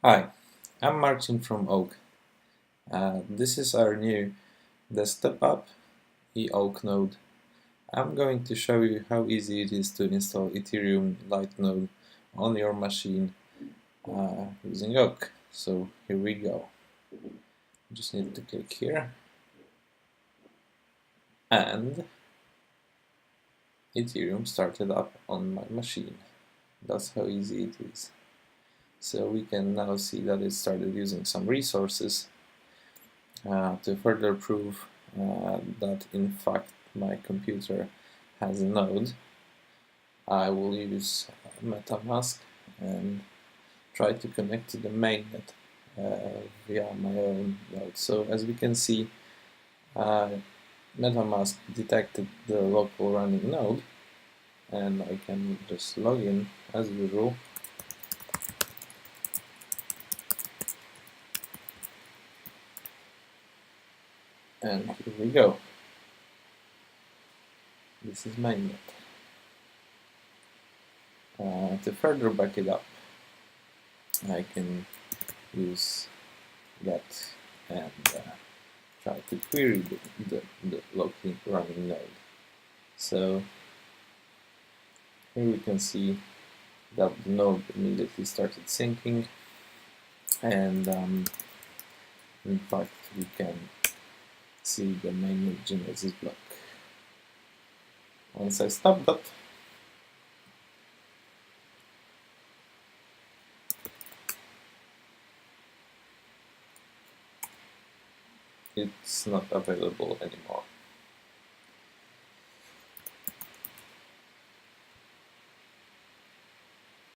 Hi, I'm Martin from Oak. This is our new desktop app, OAKnode. I'm going to show you how easy it is to install Ethereum lite node on your machine using Oak. So here we go. Just need to click here, and Ethereum started up on my machine. That's how easy it is. So we can now see that it started using some resources to further prove that in fact my computer has a node. I will use MetaMask and try to connect to the mainnet via my own node. So as we can see, MetaMask detected the local running node, and I can just log in as usual. And here we go. This is mainnet. To further back it up, I can use that and try to query the locally running node. So here we can see that the node immediately started syncing, and in fact we can see the mainnet genesis block. Once I stop that, it's not available anymore.